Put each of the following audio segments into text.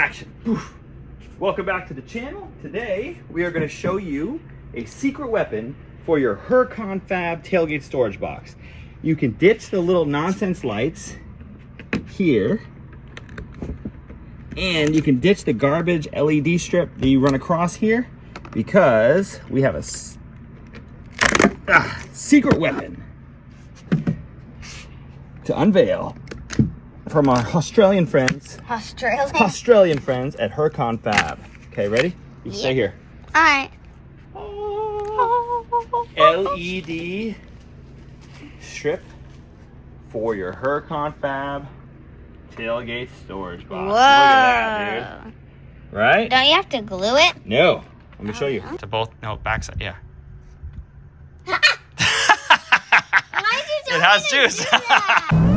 action. Oof. Welcome back to the channel. Today we are going to show you a secret weapon for your Huracan Fab tailgate storage box. You can ditch the little nonsense lights here, and you can ditch the garbage LED strip that you run across here, because we have a secret weapon to unveil from our Australian friends. Australian friends at Huracan Fab. Okay, ready? You can stay here. Alright. LED strip for your Huracan Fab tailgate storage box. Whoa. Look at that, dude. Right? Don't you have to glue it? No. Let me show you. To both, no, backside, yeah. Why did you tell It has me to juice. do that?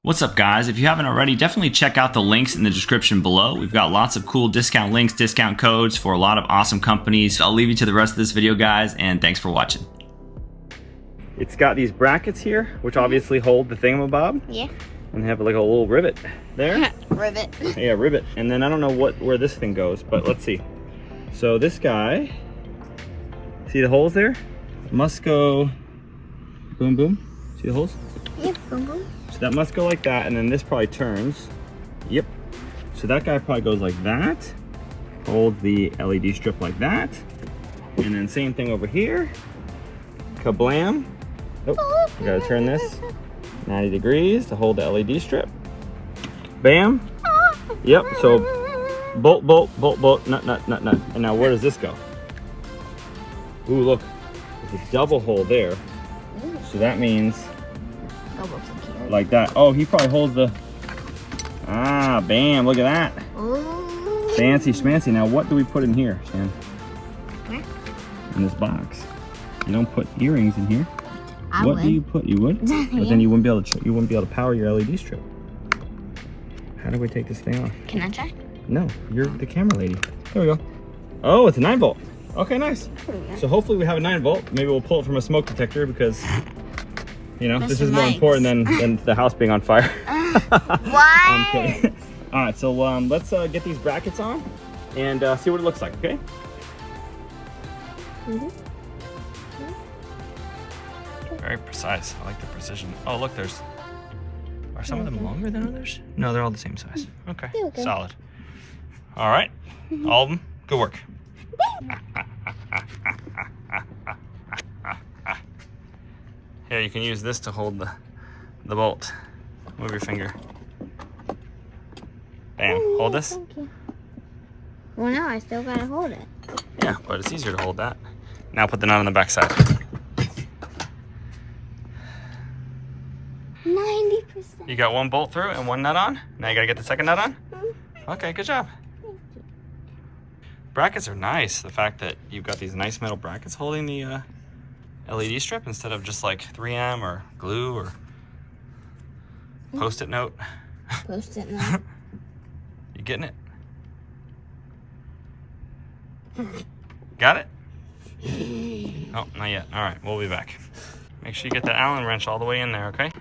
What's up, guys? If you haven't already, definitely check out the links in the description below. We've got lots of cool discount links, discount codes for a lot of awesome companies. I'll leave you to the rest of this video, guys, and thanks for watching. It's got these brackets here, which obviously hold the thingamabob. Yeah. And have like a little rivet there. Rivet. Yeah, rivet. And then I don't know where this thing goes, but let's see. So this guy, see the holes there? Must go boom, boom. See the holes? Yeah, boom, boom. So that must go like that, and then this probably turns. Yep. So that guy probably goes like that. Hold the LED strip like that. And then same thing over here. Kablam. Oh, you gotta turn this 90 degrees to hold the LED strip. Bam. Yep, so bolt, bolt, bolt, bolt, nut, nut, nut, nut. And now where does this go? Ooh, look, there's a double hole there. So that means like that. Oh, he probably holds the, bam, look at that. Ooh. Fancy schmancy. Now what do we put in here, Shan? Where? In this box. You don't put earrings in here. What do you put? You would? But then you wouldn't be able to power your LED strip. How do we take this thing off? Can I try? No, you're the camera lady. There we go. Oh, it's a 9-volt. Okay, nice. So hopefully we have a 9-volt. Maybe we'll pull it from a smoke detector because, you know, this is more important than the house being on fire. Why? I'm kidding. All right, so let's get these brackets on and see what it looks like, okay? Very precise. I like the precision. Oh, look, are some of them longer than others? No, they're all the same size. Okay, Okay. solid. All right, all of them, good work. Here, you can use this to hold the bolt. Move your finger. Bam, hold this. Thank you. Well, no, I still gotta hold it. Yeah, but it's easier to hold that. Now put the nut on the back side. 90%. You got one bolt through and one nut on. Now you gotta get the second nut on. Okay, good job. Brackets are nice. The fact that you've got these nice metal brackets holding the LED strip instead of just like 3M or glue or Post-it note. Post-it note. You getting it? Got it? Oh, not yet. All right, we'll be back. Make sure you get that Allen wrench all the way in there, okay?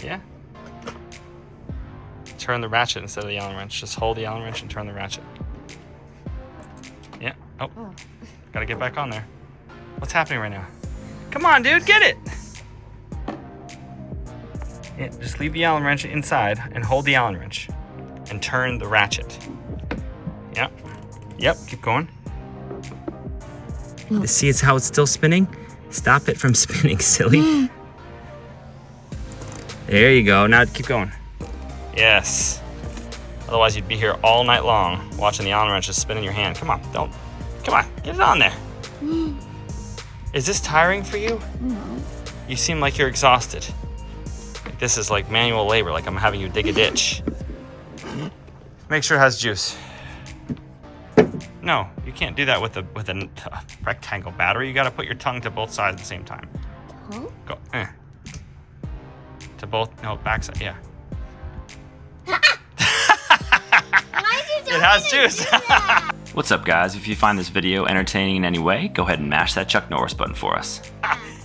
Yeah. Turn the ratchet instead of the Allen wrench. Just hold the Allen wrench and turn the ratchet. Yeah. Oh. Gotta get back on there. What's happening right now? Come on, dude, get it! Yeah, just leave the Allen wrench inside and hold the Allen wrench. And turn the ratchet. Yep. Yep, keep going. See, it's how it's still spinning? Stop it from spinning, silly. There you go. Now keep going. Yes. Otherwise, you'd be here all night long watching the Allen wrench just spin in your hand. Come on, don't. Come on, get it on there. Is this tiring for you? No. You seem like you're exhausted. Like this is like manual labor, like I'm having you dig a ditch. Make sure it has juice. No, you can't do that with a rectangle battery. You got to put your tongue to both sides at the same time. Huh? Go. To both, no, backside, yeah. It has juice. What's up, guys? If you find this video entertaining in any way, go ahead and mash that Chuck Norris button for us.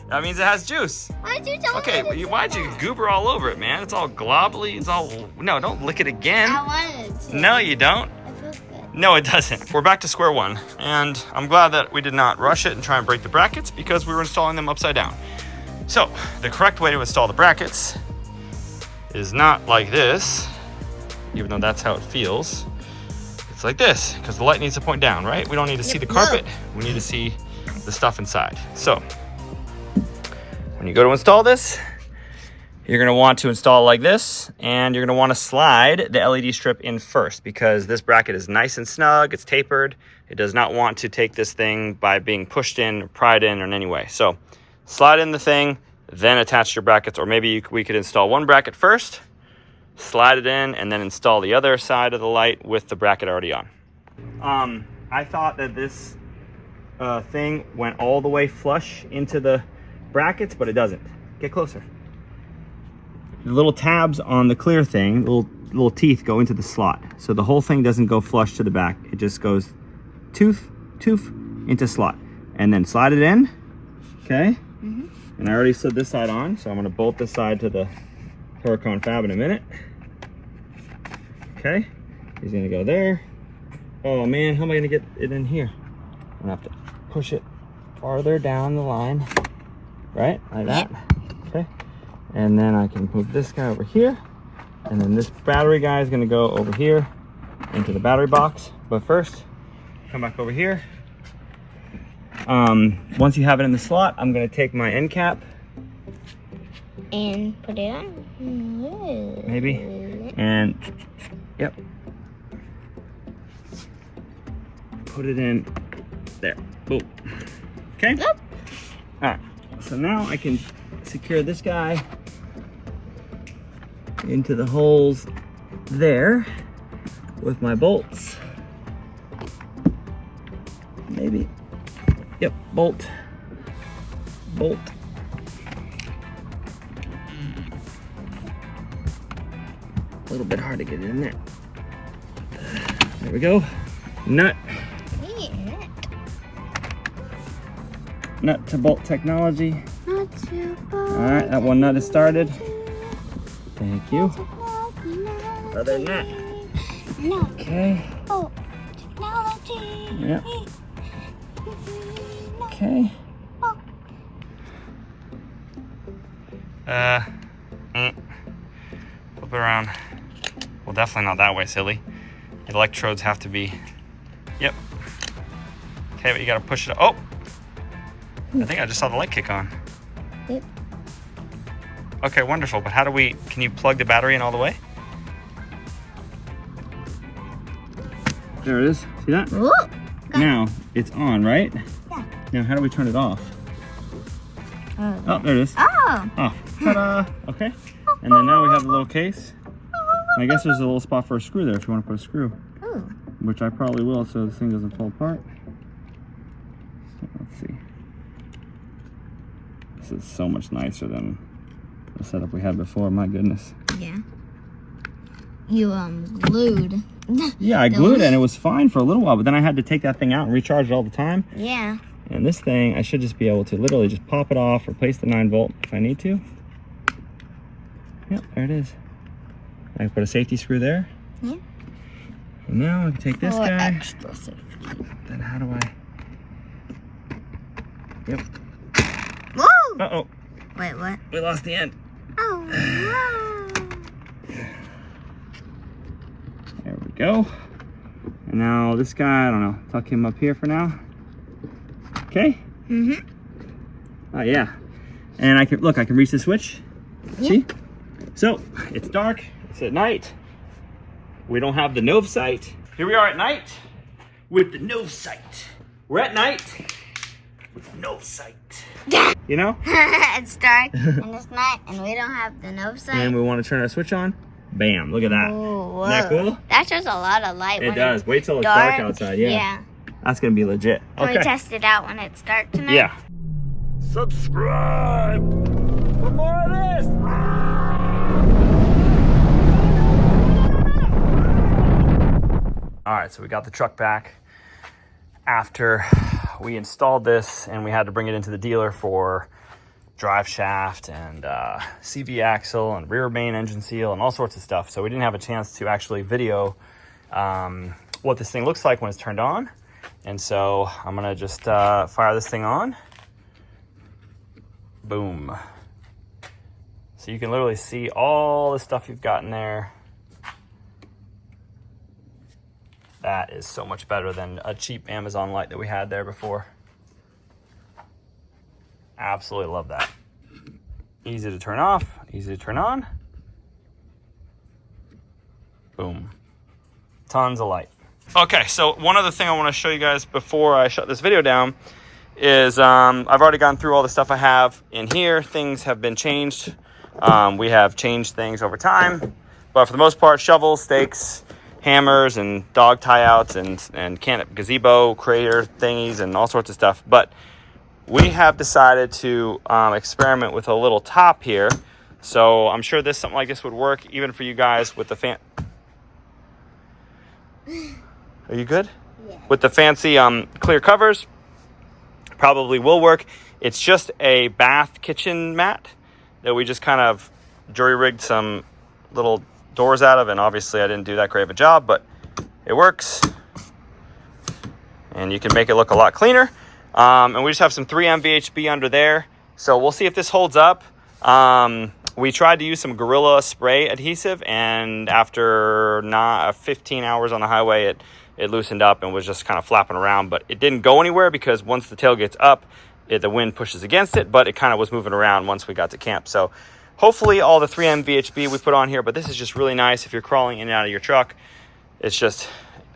That means it has juice. Why'd you tell me? Okay, why'd you goober all over it, man? It's all globbly. It's all... No, don't lick it again. I wanted to. No, you don't. It feels good. No, it doesn't. We're back to square one, and I'm glad that we did not rush it and try and break the brackets because we were installing them upside down. So, the correct way to install the brackets is not like this, even though that's how it feels. It's like this, because the light needs to point down, right? We don't need to see the carpet. We need to see the stuff inside. So, when you go to install this, you're going to want to install like this, and you're going to want to slide the LED strip in first because this bracket is nice and snug. It's tapered. It does not want to take this thing by being pushed in or pried in or in any way. So, slide in the thing, then attach your brackets, or maybe we could install one bracket first, slide it in, and then install the other side of the light with the bracket already on. I thought that this thing went all the way flush into the brackets, but it doesn't. Get closer. The little tabs on the clear thing, little teeth go into the slot. So the whole thing doesn't go flush to the back. It just goes tooth into slot. And then slide it in, okay? Mm-hmm. And I already slid this side on, so I'm gonna bolt this side to the Huracan Fab in a minute. Okay, he's gonna go there. Oh man, how am I gonna get it in here? I'm gonna have to push it farther down the line, right? Like that. Okay, and then I can move this guy over here, and then this battery guy is gonna go over here into the battery box. But first, come back over here. Once you have it in the slot, I'm gonna take my end cap and put it on. Maybe. And yep. Put it in there. Boom. Okay? Yep. Alright. So now I can secure this guy into the holes there with my bolts. Maybe. Yep, bolt. Bolt. A little bit hard to get it in there. There we go. Nut. Yeah. Nut to bolt technology. Not too bold. All right, that one nut is started. Thank you. Other nut. No. Okay. Oh, technology. Yep. Okay. Flip it around. Well, definitely not that way, silly. The electrodes have to be, yep. Okay, but you gotta push it up. Oh! I think I just saw the light kick on. Yep. Okay, wonderful, but how do we, can you plug the battery in all the way? There it is, see that? Ooh. Now, it's on, right? Yeah. Now, how do we turn it off? Oh, there it is. Oh. Off. Ta-da! Okay. And then now we have a little case. And I guess there's a little spot for a screw there if you want to put a screw. Ooh. Which I probably will so this thing doesn't fall apart. So let's see. This is so much nicer than the setup we had before, my goodness. Yeah. You glued. Yeah, I glued it and it was fine for a little while, but then I had to take that thing out and recharge it all the time. Yeah. And this thing, I should just be able to literally just pop it off, replace the 9-volt if I need to. Yep, there it is. I can put a safety screw there. Yeah. And now I can take this guy. Extra safety. Then how do I? Yep. Whoa! Uh-oh. Wait, what? We lost the end. Oh, no. There we go. And now this guy, I don't know, tuck him up here for now. Okay? Mm-hmm. Oh, yeah. And I can, look, I can reach the switch. Yep. See? So, it's dark, it's at night. We don't have the Nov sight. Here we are at night with the Nov sight. We're at night with Nov sight. You know? It's dark and it's night and we don't have the Nov sight. And we want to turn our switch on. Bam, look at that. Ooh, Isn't that cool? That shows a lot of light. It when does. It's Wait till it's dark outside. Yeah. That's going to be legit. Can Okay. we test it out when it's dark tonight? Yeah. Subscribe for more of this. right, so we got the truck back after we installed this, and we had to bring it into the dealer for drive shaft and CV axle and rear main engine seal and all sorts of stuff. So we didn't have a chance to actually video what this thing looks like when it's turned on. And so I'm gonna just fire this thing on. Boom. So you can literally see all the stuff you've got in there. That is so much better than a cheap Amazon light that we had there before. Absolutely love that. Easy to turn off, easy to turn on. Boom. Tons of light. Okay, so one other thing I want to show you guys before I shut this video down is I've already gone through all the stuff I have in here. Things have been changed. We have changed things over time, but for the most part, shovels, stakes, hammers, and dog tie-outs, and gazebo crater thingies, and all sorts of stuff. But we have decided to experiment with a little top here. So I'm sure something like this would work even for you guys with the fan. Are you good? Yeah. With the fancy clear covers, probably will work. It's just a bath kitchen mat that we just kind of jury-rigged some little doors out of, and obviously I didn't do that great of a job, but it works. And you can make it look a lot cleaner. And we just have some 3M VHB under there. So we'll see if this holds up. We tried to use some Gorilla spray adhesive, and after 15 hours on the highway, it loosened up and was just kind of flapping around, but it didn't go anywhere because once the tailgate's up, the wind pushes against it, but it kind of was moving around once we got to camp. So hopefully all the 3M VHB we put on here, but this is just really nice if you're crawling in and out of your truck. It's just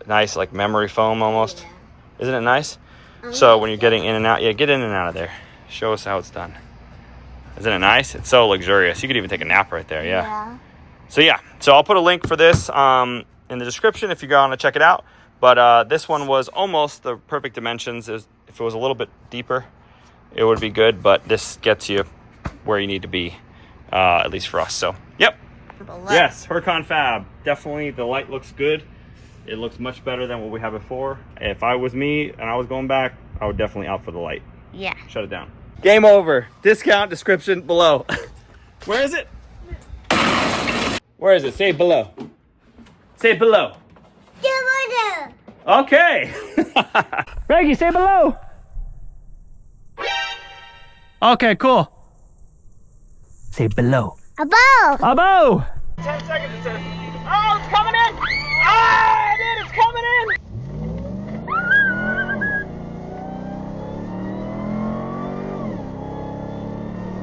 nice, like memory foam almost. Yeah. Isn't it nice? So when you're getting in and out, yeah, get in and out of there. Show us how it's done. Isn't it nice? It's so luxurious. You could even take a nap right there, yeah. So I'll put a link for this in the description if you want to check it out. But this one was almost the perfect dimensions. If it was a little bit deeper, it would be good. But this gets you where you need to be, at least for us. So, yep. Yes, Huracan Fab. Definitely the light looks good. It looks much better than what we had before. If I was me and I was going back, I would definitely opt for the light. Yeah. Shut it down. Game over. Discount description below. Where is it? Where is it? Say it below. Say it below. Okay. Reggie, say below. Okay, cool. Say below. Above. Above.